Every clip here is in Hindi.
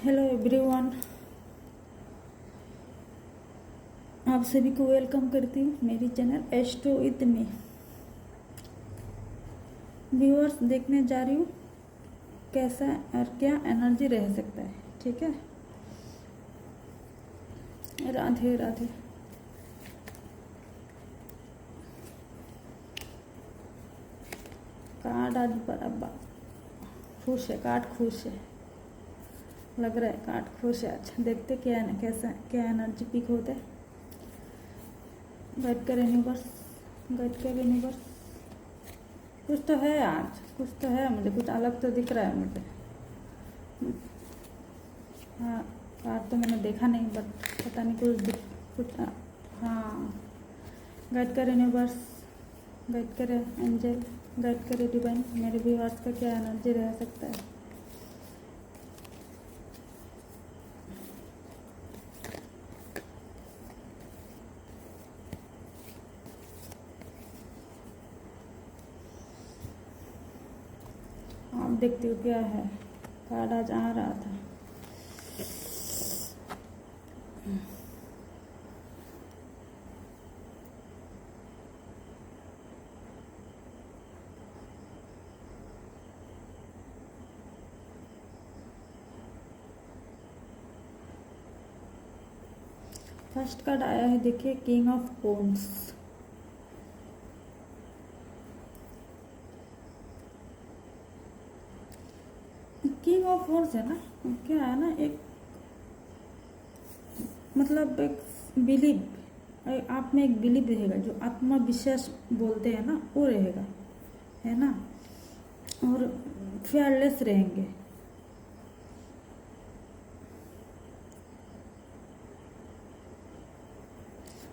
हेलो एवरीवन, आप सभी को वेलकम करती हूँ मेरी channel astro with me. Viewers, देखने जा रही हूँ कैसा और क्या एनर्जी रह सकता है। ठीक है, राधे राधे। कार्ड आज बराबर खुश है, कार्ड खुश है, लग रहा है कार्ड खुश है। अच्छा, देखते क्या है, कैसा क्या एनर्जी पिक होता है। गाइड करे यूनिवर्स, गाइड करे यूनिवर्स। कुछ तो है आज, कुछ तो है, मुझे कुछ अलग तो दिख रहा है मुझे। हाँ, कार्ड तो मैंने देखा नहीं, बट पता नहीं कुछ हाँ। गाइड करे यूनिवर्स, गाइड करे एंजल, गाइड करे डिवाइन। मेरे व्यूअर्स का क्या एनर्जी रह सकता है। आप देखते हो क्या है। कार्ड आज आ रहा था। फर्स्ट कार्ड आया है, देखिए, king of cones. King of cones है ना, क्या है ना, एक मतलब एक बिलीव, आप में एक बिलीव रहेगा, जो आत्मविश्वास बोलते हैं ना, वो रहेगा, है ना। और फेयरलेस रहेंगे।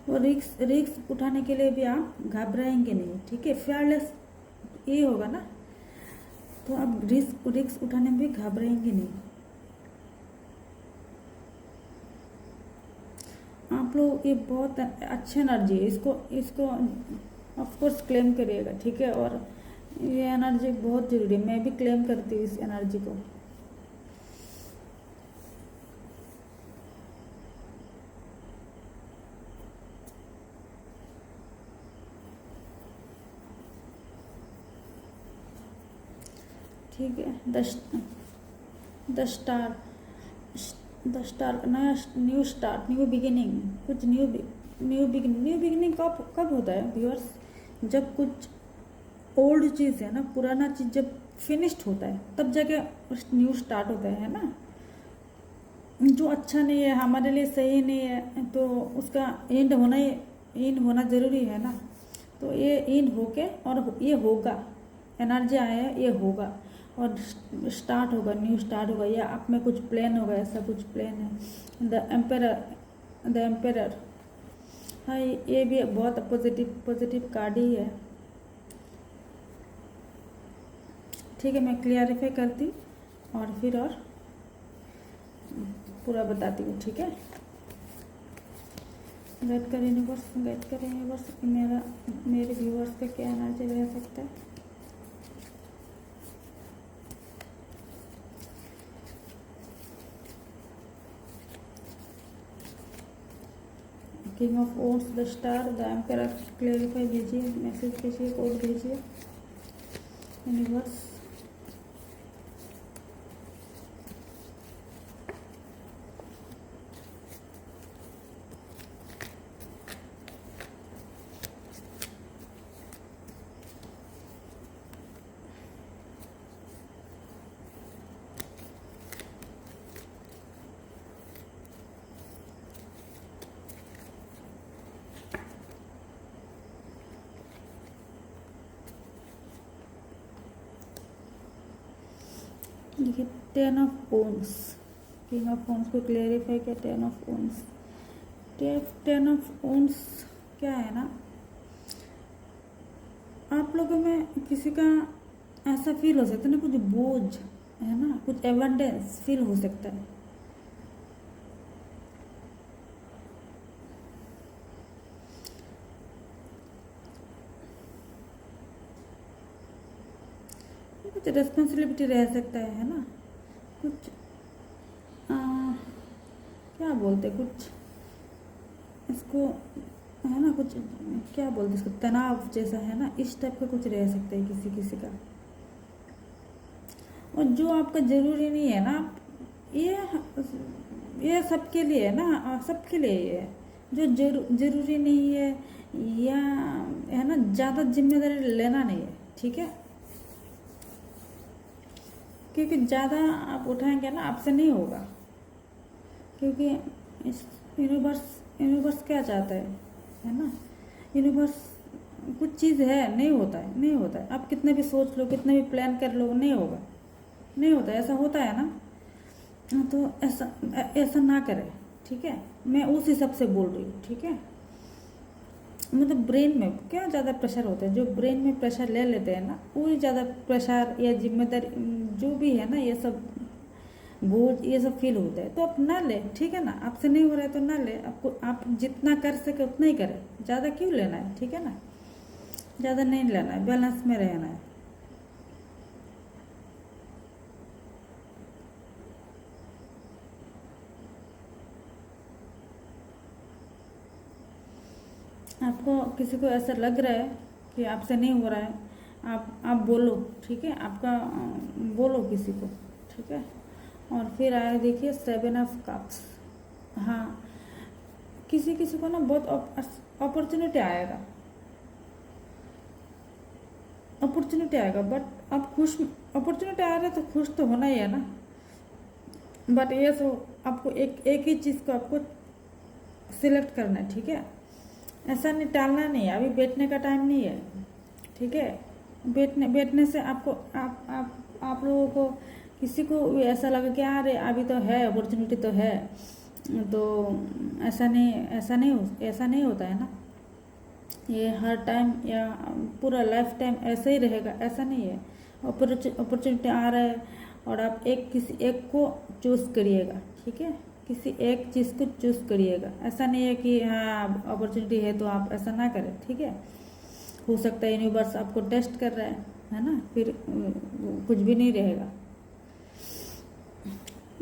और रिक्स उठाने के लिए भी आप घबराएंगे नहीं। ठीक है, फेयरलेस ये होगा ना, तो आप रिक्स उठाने में भी घबराएंगे नहीं। आप लोग, ये बहुत अच्छी एनर्जी है, इसको इसको ऑफ कोर्स क्लेम करिएगा। ठीक है, और ये एनर्जी बहुत जरूरी है, मैं भी क्लेम करती हूँ इस एनर्जी को। ठीक है, द स्टार, द स्टार, नया, न्यू स्टार्ट, न्यू बिगिनिंग, कुछ न्यू बिगिनिंग। न्यू बिगिनिंग कब कब होता है व्यूअर्स? जब कुछ ओल्ड चीज़ है ना, पुराना चीज़ जब फिनिश्ड होता है, तब जाके न्यू स्टार्ट होता है ना। जो अच्छा नहीं है, हमारे लिए सही नहीं है, तो उसका एंड होना ज़रूरी है ना। तो ये एंड होके, और ये होगा, एनर्जी आया है, ये होगा, और स्टार्ट होगा, न्यू स्टार्ट होगा, या आप में कुछ प्लान होगा, ऐसा कुछ प्लान है। द एम्पेरर, हाँ, ये भी बहुत पॉजिटिव कार्ड ही है। ठीक है, मैं क्लियरिफाई करती हूँ और फिर और पूरा बताती हूँ। ठीक है, गाइड करें यूनिवर्स, गाइड करें यूनिवर्स, मेरे व्यूअर्स का क्या एनर्जी रह सकता है। King of oats, the star, the emperor, clarify भेजिए, मैसेज भेजिए, कोड भेजिए यूनिवर्स। देखिए, 10 of wands, king of wands को क्लेरिफाई किया। 10 ऑफ ओन्स, 10 ऑफ ओन्स क्या है ना, आप लोगों में किसी का ऐसा फील हो सकता है ना, कुछ बोझ है ना, कुछ एवेंडेंस फील हो सकता है। कुछ रेस्पॉन्सिबिलिटी रह सकता है ना, कुछ क्या बोलते कुछ इसको, है ना, कुछ क्या बोलते इसको, तनाव जैसा है ना, इस टाइप का कुछ रह सकता है किसी किसी का। और जो आपका ज़रूरी नहीं है ना, ये सबके लिए है ना, सबके लिए ये है। जो ज़रूरी नहीं है, या है ना, ज़्यादा जिम्मेदारी लेना नहीं है, ठीक है। क्योंकि ज़्यादा आप उठाएंगे ना, आपसे नहीं होगा। क्योंकि इस यूनिवर्स क्या चाहता है ना, यूनिवर्स कुछ चीज़ है, नहीं होता है, नहीं होता है। आप कितने भी सोच लो, कितने भी प्लान कर लो, नहीं होगा, नहीं होता। ऐसा होता है ना, तो ऐसा ऐसा ना करें, ठीक है। मैं उस हिसाब से बोल रही हूँ, ठीक है। मतलब ब्रेन में क्या ज़्यादा प्रेशर होता है, जो ब्रेन में प्रेशर ले लेते हैं ना, वो ज़्यादा प्रेशर या जिम्मेदारी जो भी है ना, ये सब बोझ ये सब फील होता है। तो आप ना ले, ठीक है ना। आपसे नहीं हो रहा है तो ना ले। आपको आप जितना कर सके उतना ही करें, ज़्यादा क्यों लेना है, ठीक है ना। ज़्यादा नहीं लेना है, बैलेंस में रहना है। आपको किसी को ऐसा लग रहा है कि आपसे नहीं हो रहा है, आप बोलो, ठीक है। आपका बोलो किसी को, ठीक है। और फिर आया देखिए 7 ऑफ कप्स। हाँ, किसी किसी को ना बहुत अपॉर्चुनिटी आएगा, अपॉर्चुनिटी आएगा, बट आप खुश, अपॉर्चुनिटी आ रहा है तो खुश तो होना ही है ना। बट ये सो आपको एक ही चीज़ को आपको सिलेक्ट करना है, ठीक है। ऐसा नहीं, टालना नहीं है। अभी बैठने का टाइम नहीं है, ठीक है। बैठने से आपको आप लोगों को किसी को भी ऐसा लगा कि अरे अभी तो है, अपॉर्चुनिटी तो है, तो ऐसा नहीं होता है ना। ये हर टाइम या पूरा लाइफ टाइम ऐसा ही रहेगा, ऐसा नहीं है। अपॉर्चुनिटी आ रहा है और आप किसी एक को चूज़ करिएगा, ठीक है। किसी एक चीज़ को चूज़ करिएगा। ऐसा नहीं है कि हाँ अपॉर्चुनिटी है तो आप ऐसा ना करें, ठीक है। हो सकता है यूनिवर्स आपको टेस्ट कर रहा है ना, फिर कुछ भी नहीं रहेगा।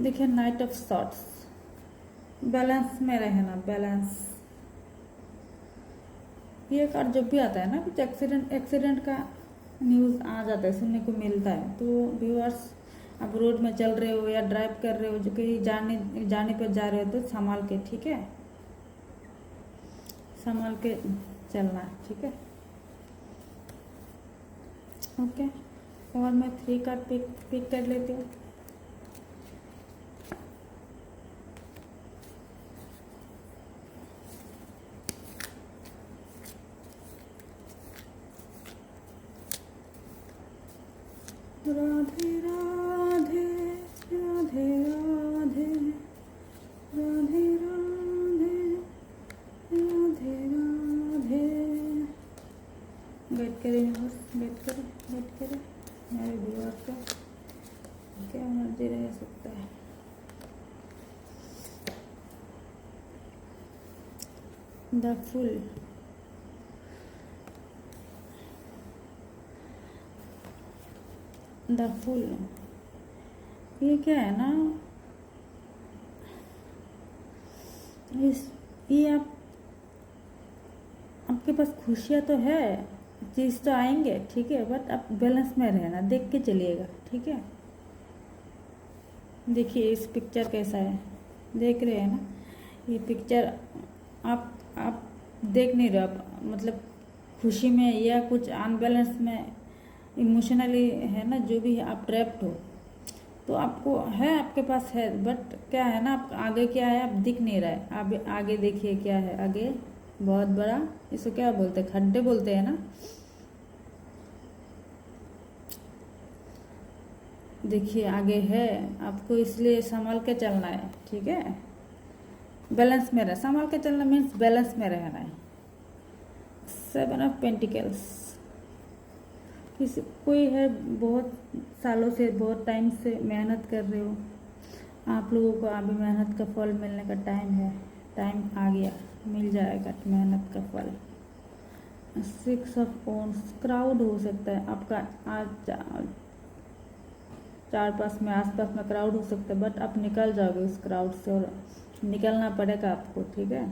देखिए नाइट ऑफ सॉर्ट्स, बैलेंस में रहना, बैलेंस। ये कार्ड जब भी आता है ना, कुछ एक्सीडेंट का न्यूज़ आ जाता है, सुनने को मिलता है। तो व्यूअर्स, आप रोड में चल रहे हो या ड्राइव कर रहे हो, जो कहीं जाने पर जा रहे हो तो संभाल के, ठीक है, संभाल के चलना, ठीक है। ओके, और मैं 3 कार्ड पिक कर लेती हूँ। राधे राधे राधे राधे राधे राधे राधे राधे। वेट करें बस, वेट करें मेरे व्यूअर का क्या मर्जी रह सकता है। द फुल, द फुल, ये क्या है ना, ये आपके पास खुशियाँ तो है, चीज़ तो आएंगे, ठीक है। बट आप बैलेंस में रहना, देख के चलिएगा, ठीक है। देखिए इस पिक्चर कैसा है, देख रहे हैं ना। ये पिक्चर आप देख नहीं रहे, आप मतलब खुशी में या कुछ अनबैलेंस में, इमोशनली है ना, जो भी है आप ट्रैप्ड हो। तो आपको है, आपके पास है, बट क्या है ना, आप आगे क्या है आप दिख नहीं रहा है। आप आगे देखिए क्या है, आगे बहुत बड़ा, इसको क्या बोलते हैं, खड्डे बोलते हैं ना। देखिए आगे है, आपको इसलिए संभाल के चलना है, ठीक है। बैलेंस में रह, संभाल के चलना मीन्स बैलेंस में रहना है। 7 ऑफ पेंटिकल्स, कोई है बहुत सालों से, बहुत टाइम से मेहनत कर रहे हो आप लोगों को, अभी मेहनत का फल मिलने का टाइम है, टाइम आ गया, मिल जाएगा मेहनत का फल। 6 ऑफ वॉन्ड्स, क्राउड हो सकता है आपका आज, आसपास में क्राउड हो सकता है, बट आप निकल जाओगे उस क्राउड से और निकलना पड़ेगा आपको, ठीक है।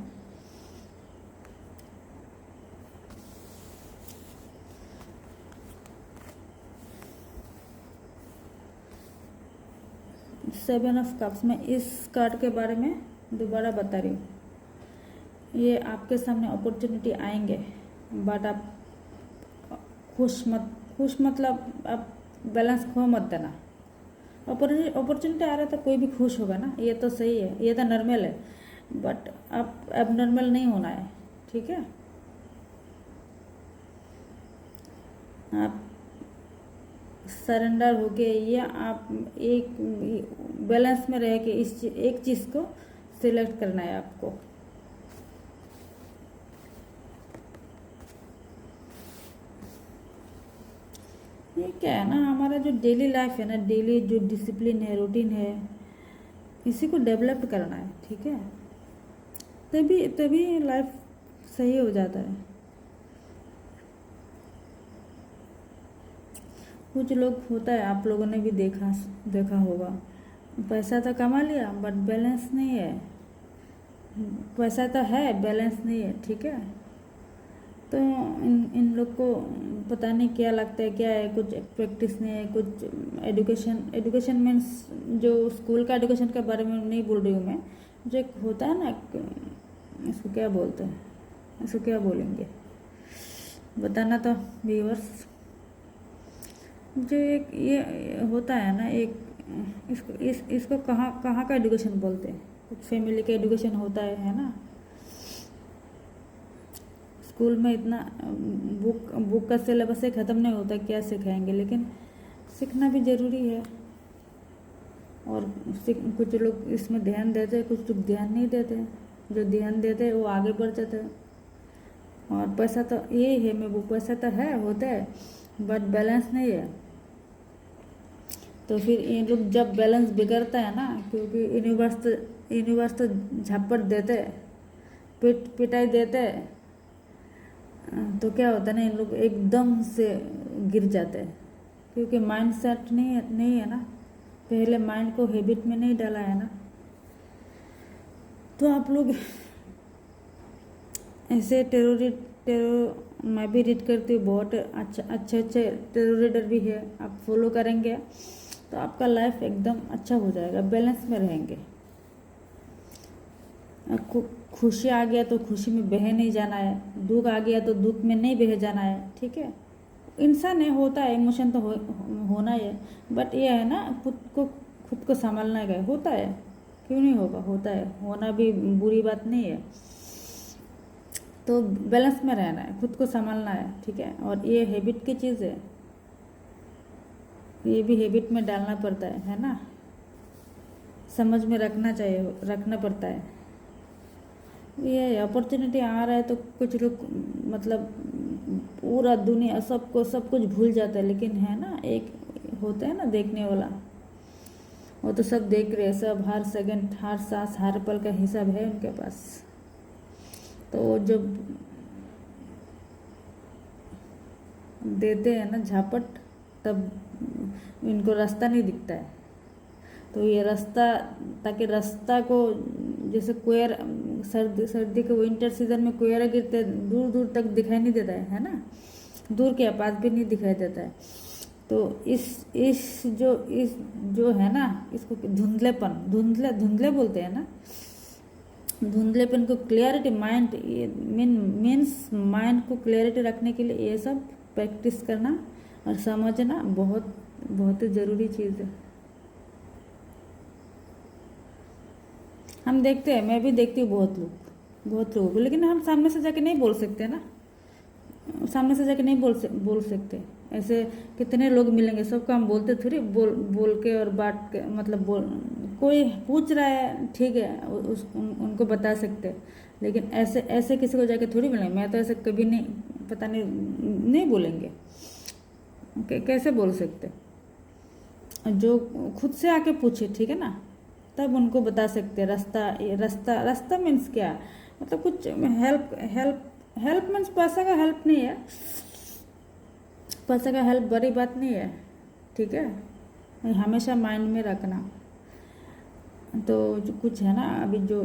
सेवन ऑफ कप्स में इस कार्ड के बारे में दोबारा बता रही हूँ। ये आपके सामने अपॉर्चुनिटी आएंगे, बट आप खुश मतलब आप बैलेंस खो मत देना। अपॉर्चुनिटी आ रहा है तो कोई भी खुश होगा ना, ये तो सही है, ये तो नॉर्मल है, बट आप अब नॉर्मल नहीं होना है, ठीक है। आप सरेंडर होके या आप एक बैलेंस में रह के इस एक चीज़ को सिलेक्ट करना है आपको। ये क्या है ना, हमारा जो डेली लाइफ है ना, डेली जो डिसिप्लिन है, रूटीन है, इसी को डेवलप करना है, ठीक है। तभी लाइफ सही हो जाता है। कुछ लोग होता है, आप लोगों ने भी देखा होगा, पैसा तो कमा लिया बट बैलेंस नहीं है। पैसा तो है, बैलेंस नहीं है, ठीक है। तो इन लोग को पता नहीं क्या लगता है, क्या है, कुछ प्रैक्टिस नहीं है, कुछ एजुकेशन मीन्स जो स्कूल का एजुकेशन के बारे में नहीं बोल रही हूँ मैं, जो एक होता है ना, इसको क्या बोलते हैं, इसको क्या बोलेंगे बताना तो व्यूअर्स। जो एक ये होता है ना, एक इसको कहाँ का एजुकेशन बोलते हैं, कुछ फैमिली का एजुकेशन होता है ना। स्कूल में इतना बुक का सिलेबस से ख़त्म नहीं होता, क्या सिखाएंगे, लेकिन सीखना भी ज़रूरी है। और कुछ लोग इसमें ध्यान देते हैं, कुछ लोग ध्यान नहीं देते। जो ध्यान देते हैं वो आगे बढ़ जाते हैं। और पैसा तो ये है, मैं वो पैसा तो है, होता है, बट बैलेंस नहीं है। तो फिर ये लोग जब बैलेंस बिगड़ता है ना, क्योंकि यूनिवर्स तो झपट देते, पिटाई देते, तो क्या होता है ना, इन लोग एकदम से गिर जाते हैं, क्योंकि माइंड सेट नहीं है ना, पहले माइंड को हैबिट में नहीं डाला है ना। तो आप लोग ऐसे मैं भी रीड करती हूँ, बहुत अच्छे टेरो रीडर भी है, आप फॉलो करेंगे तो आपका लाइफ एकदम अच्छा हो जाएगा, बैलेंस में रहेंगे। खुशी आ गया तो खुशी में बह नहीं जाना है, दुख आ गया तो दुख में नहीं बह जाना है, ठीक है। इंसान है, होता है, इमोशन तो होना ही है, बट ये है ना, खुद को संभालना है, होता है, क्यों नहीं होगा, होता है, होना भी बुरी बात नहीं है। तो बैलेंस में रहना है, खुद को संभालना है, ठीक है। और ये हैबिट की चीज़ है, ये भी हैबिट में डालना पड़ता है ना, समझ में रखना पड़ता है। ये अपॉर्चुनिटी आ रहा है तो कुछ लोग मतलब पूरा दुनिया सब कुछ भूल जाता है, लेकिन है ना, एक होता है ना देखने वाला, वो तो सब देख रहे हैं, सब हर सेकंड, हर सांस, हर पल का हिसाब है उनके पास। तो जब देते हैं ना झापट, तब इनको रास्ता नहीं दिखता है। तो ये रास्ता, ताकि रास्ता को, जैसे कोयर सर्दी के विंटर सीजन में कोयरा गिरते दूर दूर तक दिखाई नहीं देता है ना, दूर के पास भी नहीं दिखाई देता है। तो इस जो है ना, इसको धुंधले बोलते हैं ना, धुंधलेपन को क्लियरिटी, माइंड मीन्स माइंड को क्लियरिटी रखने के लिए ये सब प्रैक्टिस करना और समझना बहुत बहुत ही ज़रूरी चीज़ है। हम देखते हैं, मैं भी देखती हूँ बहुत लोग, लेकिन हम सामने से जाके नहीं बोल सकते ना, सामने से जाके नहीं बोल सकते। ऐसे कितने लोग मिलेंगे, सबको हम बोलते थोड़ी, बोल के और बात के, मतलब कोई पूछ रहा है, ठीक है, उनको बता सकते, लेकिन ऐसे किसी को जाके थोड़ी मिलेंगे। मैं तो ऐसे कभी नहीं, पता नहीं बोलेंगे, कैसे बोल सकते। जो खुद से आके पूछे, ठीक है ना, तब उनको बता सकते रास्ता मीन्स क्या, मतलब कुछ हेल्प मीन्स पैसा का हेल्प नहीं है, पैसा का हेल्प बड़ी बात नहीं है, ठीक है। हमेशा माइंड में रखना। तो जो कुछ है ना अभी जो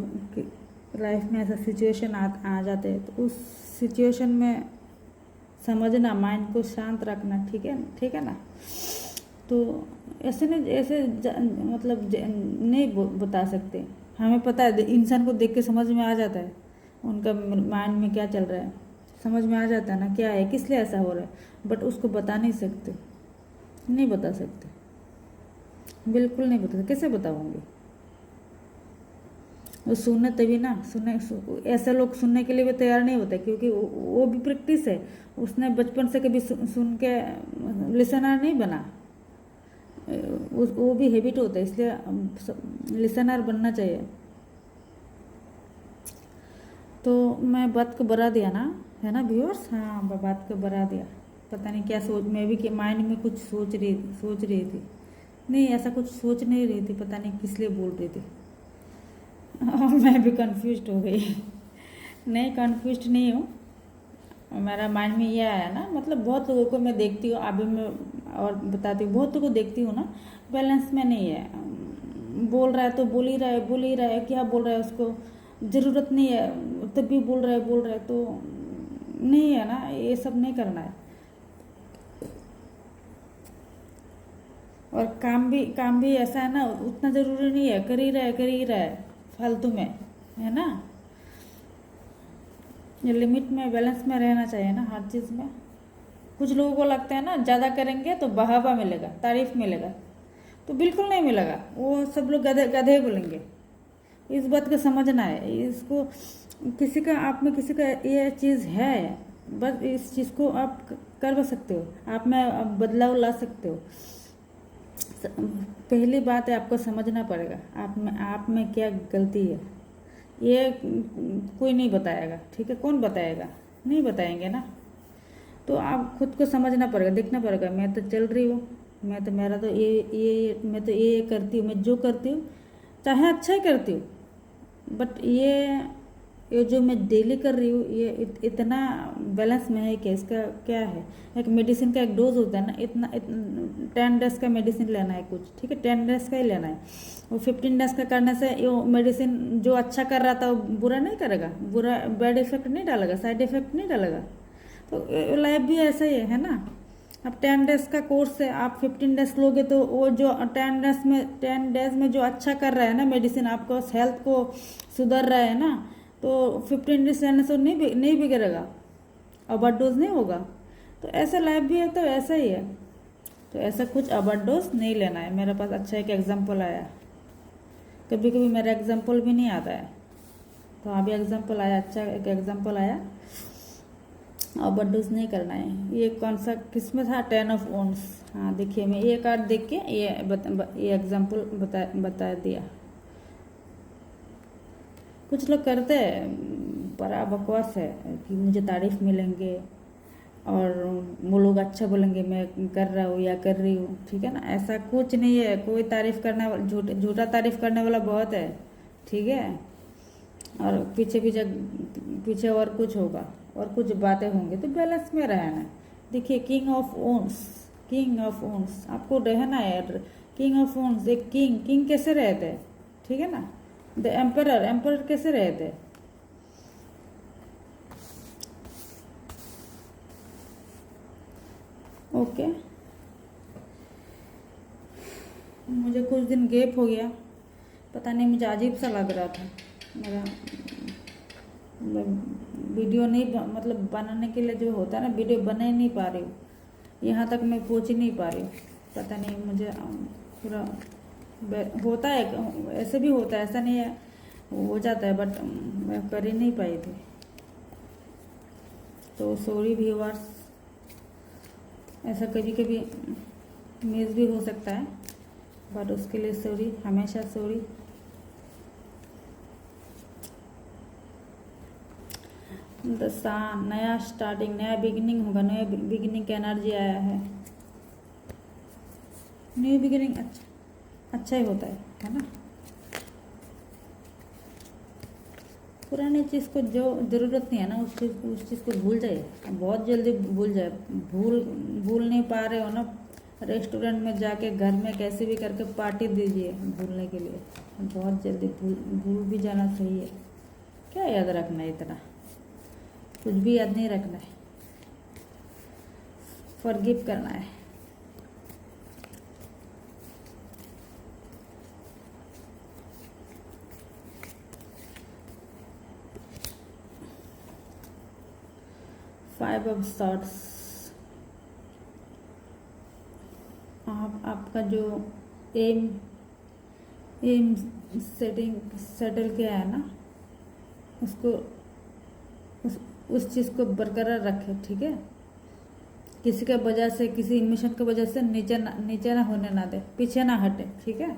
लाइफ में ऐसा सिचुएशन आ जाते हैं तो उस सिचुएशन में समझना, माइंड को शांत रखना, ठीक है ना। तो ऐसे नहीं, मतलब नहीं बता सकते। हमें पता है, इंसान को देख के समझ में आ जाता है उनका माइंड में क्या चल रहा है, समझ में आ जाता है ना क्या है, किस लिए ऐसा हो रहा है, बट उसको बता नहीं सकते, नहीं बता सकते, बिल्कुल नहीं बता सकते। कैसे बताऊंगी? वो सुनने तभी ना, ऐसे लोग सुनने के लिए भी तैयार नहीं होते, क्योंकि वो भी प्रैक्टिस है। उसने बचपन से कभी सुन के लिसनर नहीं बना, वो भी हैबिट होता है, इसलिए लिसनर बनना चाहिए। तो मैं बात को बढ़ा दिया ना, है ना व्यूअर्स? हाँ, बात को बढ़ा दिया। पता नहीं क्या सोच, मैं भी माइंड में कुछ सोच रही थी, नहीं ऐसा कुछ सोच नहीं रही थी, पता नहीं किस लिए बोल रही थी। मैं भी कंफ्यूज हो गई। नहीं, कंफ्यूज नहीं हूँ, मेरा माइंड में ये आया ना, मतलब बहुत लोगों को मैं देखती हूँ, अभी मैं और बताती हूँ, बहुत लोगों को देखती हूँ ना, बैलेंस में नहीं है, बोल रहा है तो बोल ही रहा है, क्या बोल रहा है उसको ज़रूरत नहीं है तब भी बोल रहा है, तो नहीं है ना, ये सब नहीं करना है। और काम भी ऐसा है ना, उतना ज़रूरी नहीं है, कर ही रहा है फालतू में, है ना। ये लिमिट में, बैलेंस में रहना चाहिए ना हर चीज़ में। कुछ लोगों को लगता है ना ज़्यादा करेंगे तो बढ़ावा मिलेगा, तारीफ मिलेगा, तो बिल्कुल नहीं मिलेगा, वो सब लोग गधे गधे बोलेंगे। इस बात को समझना है, इसको किसी का आप में किसी का ये चीज़ है, बस इस चीज़ को आप कर सकते हो, आप में बदलाव ला सकते हो। पहली बात है, आपको समझना पड़ेगा आप में क्या गलती है, ये कोई नहीं बताएगा, ठीक है? कौन बताएगा? नहीं बताएंगे ना। तो आप खुद को समझना पड़ेगा, देखना पड़ेगा, मैं तो चल रही हूँ, मैं तो मेरा तो ये मैं तो ये करती हूँ, मैं जो करती हूँ चाहे अच्छा ही करती हूँ, बट ये जो मैं डेली कर रही हूँ ये इतना बैलेंस में है कि इसका क्या है, एक मेडिसिन का एक डोज होता है ना, इतना 10 डेज का मेडिसिन लेना है कुछ, ठीक है? 10 डेज का ही लेना है। वो 15 डेज का करने से वो मेडिसिन जो अच्छा कर रहा था वो बुरा नहीं करेगा, बुरा बैड इफेक्ट नहीं डालेगा, साइड इफेक्ट नहीं डालेगा। तो लाइफ भी ऐसा ही है ना। अब 10 डेज का कोर्स है, आप 15 डेज लोगे तो वो जो 10 डेज में जो अच्छा कर रहा है ना मेडिसिन, आपको हेल्थ को सुधर रहा है ना, तो 15 डेज रहने से नहीं बिगड़ेगा, ओवरडोज नहीं होगा। तो ऐसा लाइफ भी है, तो ऐसा ही है। तो ऐसा कुछ ओवरडोज नहीं लेना है। मेरे पास अच्छा एक एग्जाम्पल आया, कभी कभी मेरा एग्जाम्पल भी नहीं आता है, तो अभी एग्जाम्पल आया, अच्छा एक एग्जाम्पल आया। ओवरडोज नहीं करना है। ये कौन सा किस में था? 10 ऑफ ओन्स। हाँ देखिए, मैं ये कार्ड देख के ये एग्जाम्पल बता दिया। कुछ लोग करते हैं, बड़ा बकवास है कि मुझे तारीफ मिलेंगे और वो लोग अच्छा बोलेंगे मैं कर रहा हूँ या कर रही हूँ, ठीक है ना? ऐसा कुछ नहीं है, कोई तारीफ करने वाला, झूठा तारीफ करने वाला बहुत है, ठीक है? और पीछे और कुछ होगा और कुछ बातें होंगी, तो बैलेंस में रहना है। देखिए, किंग ऑफ ओन्स आपको रहना है। किंग ऑफ ओन्स, एक किंग कैसे रहते हैं, ठीक है ना? द एम्परर कैसे रहते हैं? ओके, मुझे कुछ दिन गैप हो गया, पता नहीं, मुझे अजीब सा लग रहा था। मेरा वीडियो नहीं मतलब बनाने के लिए जो होता है ना, वीडियो बना ही नहीं पा रही हूँ, यहाँ तक मैं पहुँच ही नहीं पा रही हूँ। पता नहीं, मुझे पूरा होता है, ऐसे भी होता है, ऐसा नहीं है, हो जाता है, बट मैं कर ही नहीं पाई थी। तो सॉरी व्यूअर्स, ऐसा कभी कभी मिस भी हो सकता है, बट उसके लिए सॉरी, हमेशा सॉरी। दशा, नया स्टार्टिंग, नया बिगिनिंग होगा, नया बिगिनिंग का एनर्जी आया है। न्यू बिगिनिंग अच्छा ही होता है ना? पुरानी चीज़ को जो ज़रूरत नहीं है ना, उस चीज़ को भूल जाइए, बहुत जल्दी भूल जाए। भूल नहीं पा रहे हो ना, रेस्टोरेंट में जाके घर में कैसे भी करके पार्टी दीजिए भूलने के लिए। बहुत जल्दी भूल भूल भी जाना सही है। क्या याद रखना है इतना, कुछ भी याद नहीं रखना है, फॉरगिव करना है। फाइव ऑफ सॉर्ट्स, आपका जो एम एम सेटल किया है ना, उसको उस चीज़ को बरकरार रखे, ठीक है। किसी के वजह से, किसी इमोशन की वजह से नीचे ना होने ना दे, पीछे ना हटे, ठीक है।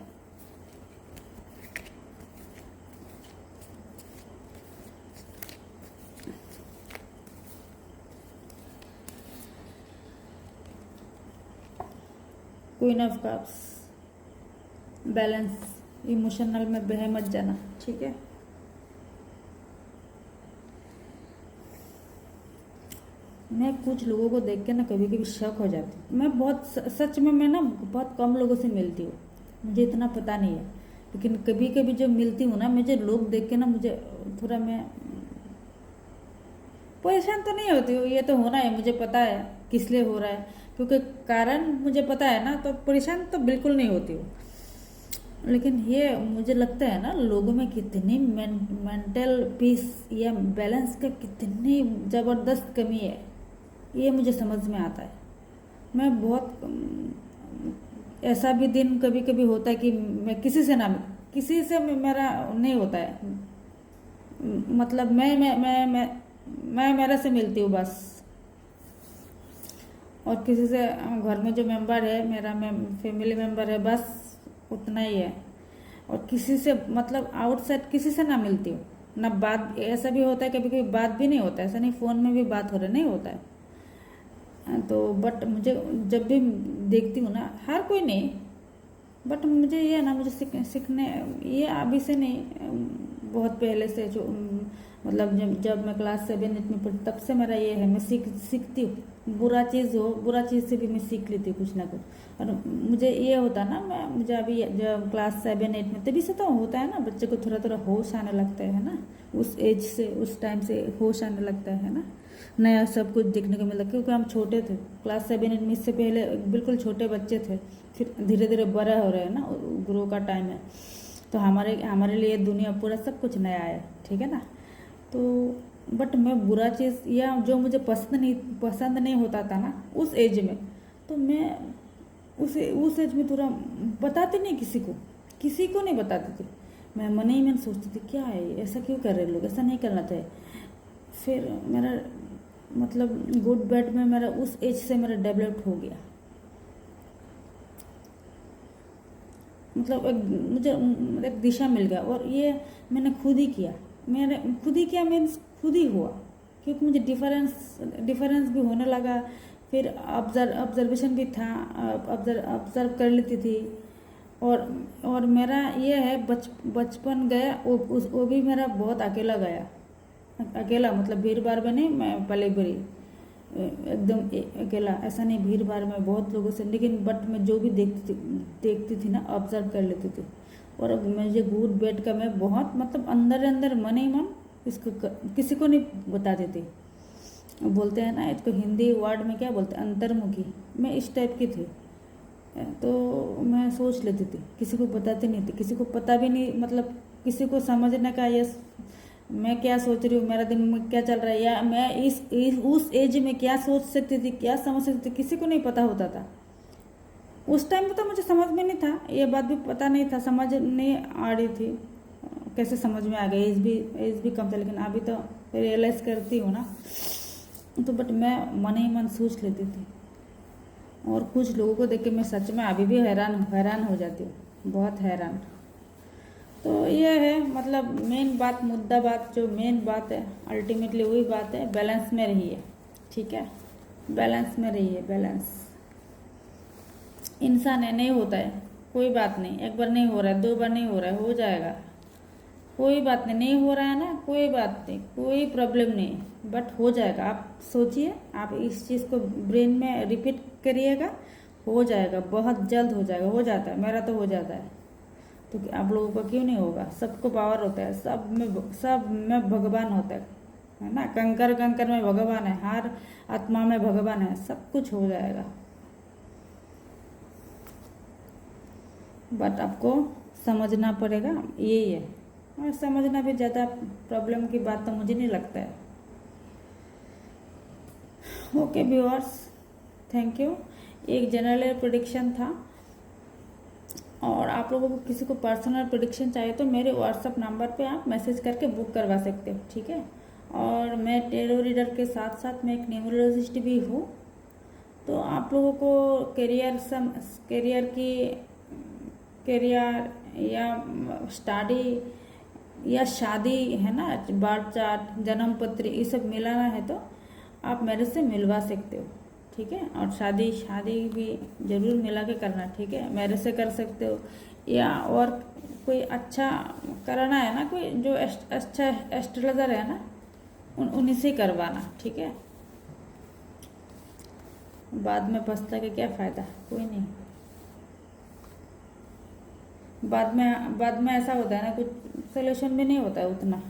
Queen of cups, balance, emotional में बह मत जाना, ठीक है। मैं कुछ लोगों को देख के ना कभी कभी शक हो जाती हूँ। मैं बहुत सच में मैं ना बहुत कम लोगों से मिलती हूँ, मुझे इतना पता नहीं है, लेकिन कभी कभी जब मिलती हूँ ना, मुझे लोग देख के ना मुझे थोड़ा, मैं परेशान तो नहीं होती हूँ, ये तो होना है, मुझे पता है किस लिए हो रहा है, क्योंकि कारण मुझे पता है ना, तो परेशान तो बिल्कुल नहीं होती हूँ। लेकिन ये मुझे लगता है ना, लोगों में कितनी मेंटल पीस या बैलेंस का कितनी ज़बरदस्त कमी है, ये मुझे समझ में आता है। मैं बहुत ऐसा भी दिन कभी कभी होता है कि मैं किसी से मेरा नहीं होता है, मतलब मैं मेरे से मिलती हूँ बस, और किसी से घर में जो मेंबर है मेरा, फैमिली मेंबर है, बस उतना ही है। और किसी से मतलब आउटसाइड किसी से ना मिलती हूँ ना, बात ऐसा भी होता है कभी कभी बात भी नहीं होता है, ऐसा नहीं फ़ोन में भी बात हो रहा नहीं होता है। तो बट मुझे जब भी देखती हूँ ना, हर कोई नहीं, बट मुझे ये ना, मुझे सीखने ये अभी से नहीं, बहुत पहले से, जो मतलब जब मैं क्लास 7-8 में पढ़ी तब से मेरा ये है, मैं सीखती हूँ। बुरा चीज़ से भी मैं सीख लेती हूँ कुछ ना कुछ। और मुझे ये होता ना, मुझे अभी जब क्लास 7-8 में, तभी से तो होता है ना, बच्चे को थोड़ा थोड़ा होश आने लगता है ना, उस एज से, उस टाइम से होश आने लगता है ना, नया सब कुछ देखने को मिलता है। क्योंकि हम छोटे थे क्लास 7-8 में, इससे पहले बिल्कुल छोटे बच्चे थे, फिर धीरे धीरे बड़े हो रहे हैं ना, ग्रो का टाइम है, तो हमारे लिए दुनिया पूरा सब कुछ नया है, ठीक है ना। तो बट मैं बुरा चीज़ या जो मुझे पसंद नहीं होता था ना उस एज में, तो मैं उस एज में थोड़ा बताती नहीं, किसी को नहीं बताती थी। मैं मन ही मन सोचती थी क्या है, ऐसा क्यों कर रहे लोग, ऐसा नहीं करना चाहिए। फिर मेरा मतलब गुड बैड में मेरा उस एज से मेरा डेवलप हो गया, मतलब मुझे एक दिशा मिल गया। और ये मैंने खुद ही किया मीन्स खुद ही हुआ, क्योंकि मुझे डिफरेंस भी होने लगा। फिर ऑब्जर्वेशन भी था, ऑब्जर्व कर लेती थी। और मेरा ये है, बचपन गया वो भी मेरा बहुत अकेला गया, अकेला मतलब भीड़ भाड़ में नहीं, मैं पले बड़ी एकदम अकेला, ऐसा नहीं, भीड़ भाड़ में बहुत लोगों से, लेकिन बट मैं जो भी देखती थी ना, ऑब्जर्व कर लेती थी। और मुझे गुड बैड का मैं बहुत मतलब अंदर मन ही मन इसको किसी को नहीं बताती थी। बोलते हैं ना, इसको हिंदी वर्ड में क्या बोलते हैं, अंतर्मुखी, मैं इस टाइप की थी। तो मैं सोच लेती थी, किसी को बताती नहीं थी, किसी को पता भी नहीं, मतलब किसी को समझने का, ये मैं क्या सोच रही हूँ, मेरा दिन में क्या चल रहा है, या मैं उस एज में क्या सोच सकती थी, क्या समझ सकती थी, किसी को नहीं पता होता था। उस टाइम में तो मुझे समझ में नहीं था, ये बात भी पता नहीं था, समझ नहीं आ रही थी, कैसे समझ में आ गई, एज भी कम था, लेकिन अभी तो रियलाइज़ करती हूँ ना, तो बट मैं मन ही मन सोच लेती थी। और कुछ लोगों को देख के मैं सच में अभी भी हैरान हो जाती हूँ, बहुत हैरान। तो ये है मतलब मुद्दा बात जो मेन बात है, अल्टीमेटली वही बात है, बैलेंस में रहिए, ठीक है, बैलेंस में रहिए। बैलेंस, इंसान है, नहीं होता है, कोई बात नहीं, एक बार नहीं हो रहा है, 2 बार नहीं हो रहा है, हो जाएगा, कोई बात नहीं हो रहा है ना, कोई बात नहीं, कोई प्रॉब्लम नहीं, बट हो जाएगा। आप सोचिए, आप इस चीज़ को ब्रेन में रिपीट करिएगा, हो जाएगा, बहुत जल्द हो जाएगा, हो जाता है, मेरा तो हो जाता है। तो आप लोगों का क्यों नहीं होगा? सबको पावर होता है, सब में भगवान होता है ना। कंकर कंकर में भगवान है, हर आत्मा में भगवान है, सब कुछ हो जाएगा। बट आपको समझना पड़ेगा, यही है। और समझना भी ज़्यादा प्रॉब्लम की बात तो मुझे नहीं लगता है। Okay viewers, thank you. एक जनरल प्रेडिक्शन था, और आप लोगों को किसी को पर्सनल प्रेडिक्शन चाहिए तो मेरे व्हाट्सअप नंबर पे आप मैसेज करके बुक करवा सकते हो, ठीक है। और मैं टेरो रीडर के साथ साथ मैं एक न्यूमरोलॉजिस्ट भी हूँ। तो आप लोगों को करियर या स्टडी या शादी है ना, बर्थ चार्ट, जन्म पत्री, ये सब मिलाना है तो आप मेरे से मिलवा सकते हो, ठीक है। और शादी भी ज़रूर मिला के करना, ठीक है। मेरे से कर सकते हो, या और कोई अच्छा कराना है ना, कोई जो अच्छा एस्ट्रोलॉजर है ना, उन्हीं से करवाना, ठीक है। बाद में पछता के क्या फ़ायदा, कोई नहीं। बाद में ऐसा होता है ना, कुछ सोल्यूशन भी नहीं होता है, उतना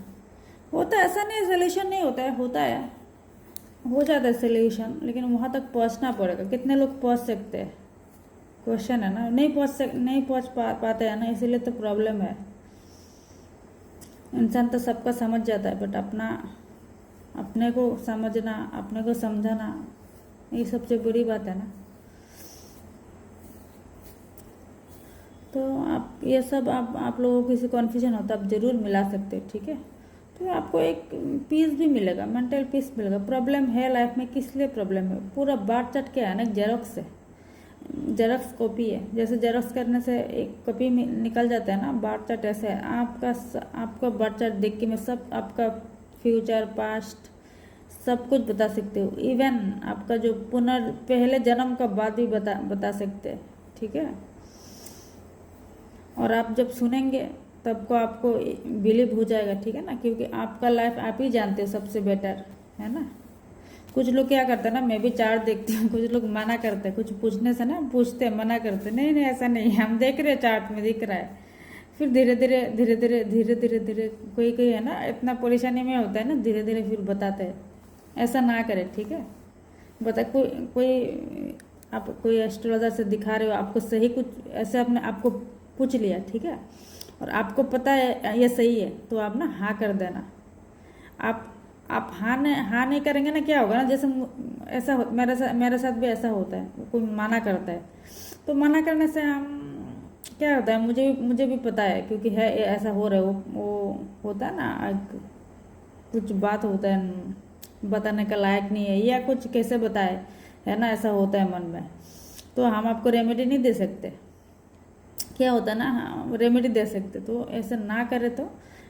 होता है, ऐसा नहीं सोल्यूशन नहीं होता है, होता है, हो जाता है सोल्यूशन, लेकिन वहाँ तक पहुँचना पड़ेगा। कितने लोग पहुँच सकते हैं, क्वेश्चन है ना। नहीं पहुँच पाते हैं ना, इसीलिए तो प्रॉब्लम है। इंसान तो सबका समझ जाता है, बट अपने को समझना, अपने को समझाना, ये सबसे बड़ी बात है ना। तो आप ये सब आप लोगों को किसी कन्फ्यूजन हो तो आप ज़रूर मिला सकते हो, ठीक है। तो आपको एक पीस भी मिलेगा, मेंटल पीस मिलेगा। प्रॉब्लम है लाइफ में, किस लिए प्रॉब्लम है? पूरा बांट चट के है ना, जेरोक्स है, जेरोक्स कॉपी है। जैसे जेरोक्स करने से एक कॉपी में निकल जाता है ना, बांट चट ऐसे है। आपका बांट चट देख के मैं सब आपका फ्यूचर पास्ट सब कुछ बता सकते हो, इवन आपका जो पहले जन्म का बात भी बता सकते हैं, ठीक है। और आप जब सुनेंगे तब को आपको बिलीव हो जाएगा, ठीक है ना, क्योंकि आपका लाइफ आप ही जानते हो सबसे बेटर, है ना। कुछ लोग क्या करते हैं ना, मैं भी चार्ट देखती हूँ, कुछ लोग मना करते हैं, कुछ पूछने से ना पूछते हैं, मना करते हैं, नहीं ऐसा नहीं है, हम देख रहे हैं चार्ट में दिख रहा है। फिर धीरे धीरे कोई है ना, इतना परेशानी में होता है ना, धीरे धीरे फिर बताते हैं। ऐसा ना करें, ठीक है। बता आप कोई एस्ट्रोलॉजर से दिखा रहे हो, आपको सही कुछ ऐसे आपने आपको पूछ लिया, ठीक है, और आपको पता है ये सही है, तो आप ना हाँ कर देना। आप हाँ नहीं करेंगे ना, क्या होगा ना, जैसे ऐसा मेरे साथ भी ऐसा होता है, कोई मना करता है, तो मना करने से हम क्या होता है, मुझे भी पता है, क्योंकि है ऐसा हो रहा है, वो होता है ना, कुछ बात होता है बताने का लायक नहीं है, या कुछ कैसे बताए, है ना, ऐसा होता है मन में। तो हम आपको रेमेडी नहीं दे सकते, क्या होता है ना, रेमेडी दे सकते, तो ऐसे ना करे तो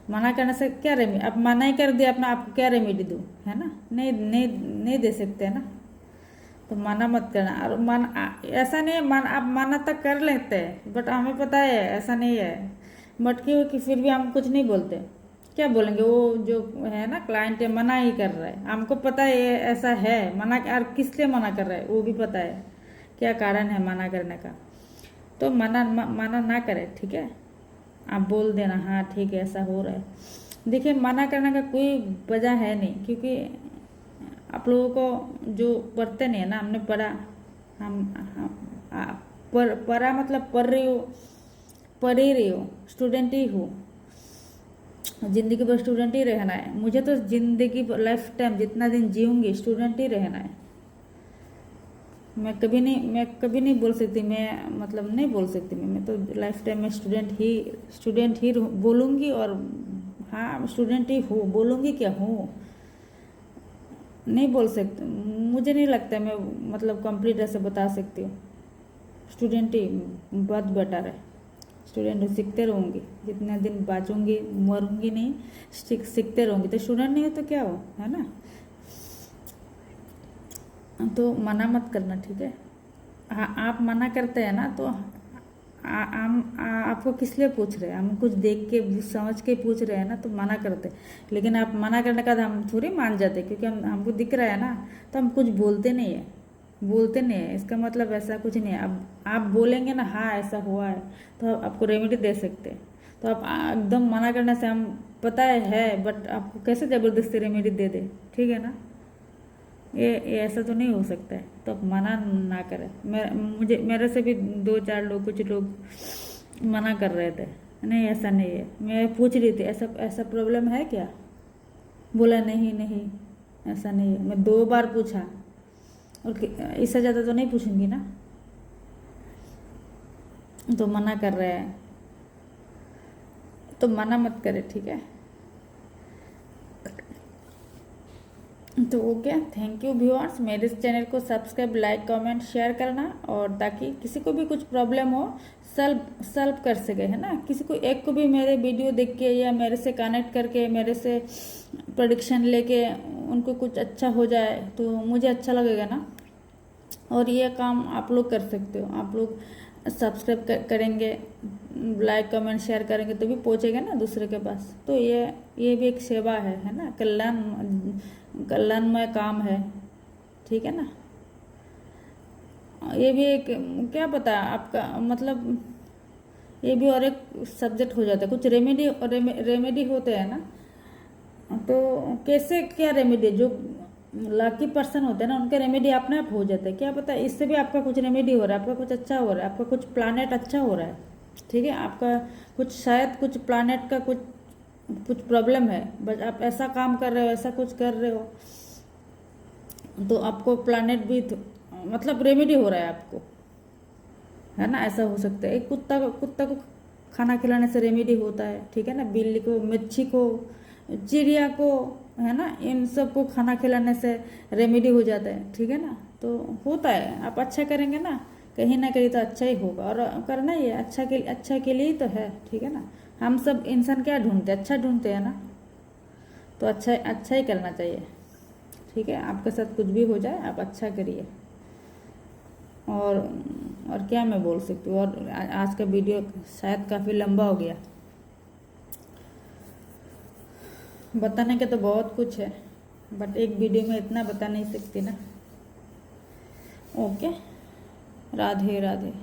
मना करने से क्या रेमेडी, आप मना ही कर दिया अपना, आपको क्या रेमेडी दूँ, है ना, नहीं दे सकते, है ना। तो मना मत करना। और ऐसा नहीं है, आप मना तक कर लेते हैं, बट हमें पता है ऐसा नहीं है, बट क्यों कि फिर भी हम कुछ नहीं बोलते। क्या बोलेंगे, वो जो है ना क्लाइंट है, मना ही कर रहा है, हमको पता है ये ऐसा है, मना, और किस लिए मना कर रहा है वो भी पता है, क्या कारण है मना करने का। तो मना ना करें, ठीक है। आप बोल देना हाँ ठीक है ऐसा हो रहा है। देखिए, मना करने का कोई वजह है नहीं, क्योंकि आप लोगों को जो पढ़ते नहीं है ना, हमने पढ़ा, पढ़ा मतलब पढ़ ही रही हो, स्टूडेंट ही हूँ, जिंदगी भर स्टूडेंट ही रहना है। मुझे तो जिंदगी लाइफ टाइम जितना दिन जीऊँगी स्टूडेंट ही रहना है। मैं कभी नहीं बोल सकती, मैं मतलब नहीं बोल सकती, मैं तो लाइफ टाइम में स्टूडेंट ही बोलूँगी, और हाँ स्टूडेंट ही हूँ, बोलूँगी क्या हूँ, नहीं बोल सकती। मुझे नहीं लगता मैं मतलब कंप्लीट ऐसे बता सकती हूँ। स्टूडेंट ही बहुत बेटर है, स्टूडेंट सीखते रहूँगी, जितने दिन बाँचूँगी, मरूँगी नहीं, सीखते रहूँगी। तो स्टूडेंट नहीं हो तो क्या हो, है ना। तो मना मत करना, ठीक है। आप मना करते हैं ना, तो आपको किस लिए पूछ रहे हैं, हम कुछ देख के समझ के पूछ रहे हैं ना, तो मना करते। लेकिन आप मना करने का हम थोड़ी मान जाते, क्योंकि हमको दिख रहा है ना, तो हम कुछ बोलते नहीं है, बोलते नहीं है, इसका मतलब ऐसा कुछ नहीं है। अब आप बोलेंगे ना हाँ ऐसा हुआ है, तो आपको रेमेडी दे सकते हैं। तो आप एकदम मना करने से, हम पता है बट आपको कैसे ज़बरदस्ती रेमेडी दे दे, ठीक है ना। ये ऐसा तो नहीं हो सकता है, तो आप मना ना करें। मेरे से भी 2-4 लोग, कुछ लोग मना कर रहे थे, नहीं ऐसा नहीं है। मैं पूछ रही थी ऐसा ऐसा प्रॉब्लम है क्या, बोला नहीं नहीं ऐसा नहीं है। मैं 2 बार पूछा, और इससे ज़्यादा तो नहीं पूछूंगी ना, तो मना कर रहे हैं, तो मना मत करे, ठीक है। तो ओके, थैंक यू व्यूअर्स। मेरे इस चैनल को सब्सक्राइब, लाइक, कमेंट, शेयर करना, और ताकि किसी को भी कुछ प्रॉब्लम हो सॉल्व कर सके, है ना। किसी को एक को भी मेरे वीडियो देख के या मेरे से कनेक्ट करके, मेरे से प्रेडिक्शन लेके उनको कुछ अच्छा हो जाए तो मुझे अच्छा लगेगा ना। और ये काम आप लोग कर सकते हो, आप लोग सब्सक्राइब करेंगे, लाइक कमेंट शेयर करेंगे तो भी पहुंचेगा ना दूसरे के पास। तो ये भी एक सेवा है ना, कल्याणमय काम है, ठीक है ना। ये भी एक, क्या पता आपका मतलब, ये भी और एक सब्जेक्ट हो जाता है। कुछ रेमेडी होते हैं ना, तो कैसे क्या रेमेडी, जो लकी पर्सन होते हैं ना उनके रेमेडी अपने आप हो जाते हैं। क्या पता इससे भी आपका कुछ रेमेडी हो रहा है, आपका कुछ अच्छा हो रहा है, आपका कुछ प्लानेट अच्छा हो रहा है, ठीक है। आपका कुछ शायद कुछ प्लानेट का कुछ प्रॉब्लम है, बस आप ऐसा काम कर रहे हो, ऐसा कुछ कर रहे हो, तो आपको प्लानेट भी मतलब रेमेडी हो रहा है आपको, है ना। ऐसा हो सकता है। एक कुत्ता को खाना खिलाने से रेमेडी होता है, ठीक है ना। बिल्ली को, मच्छी को, चिड़िया को, है ना, इन सब को खाना खिलाने से रेमेडी हो जाता है, ठीक है ना। तो होता है, आप अच्छा करेंगे ना कहीं तो अच्छा ही होगा, और करना ही है, अच्छा के लिए ही तो है, ठीक है ना। हम सब इंसान क्या ढूंढते हैं, अच्छा ढूंढते हैं ना, तो अच्छा ही करना चाहिए, ठीक है। आपके साथ कुछ भी हो जाए आप अच्छा करिए। और क्या मैं बोल सकती हूँ। और आज का वीडियो शायद काफ़ी लंबा हो गया, बताने के तो बहुत कुछ है, बट एक वीडियो में इतना बता नहीं सकती ना। ओके, राधे राधे।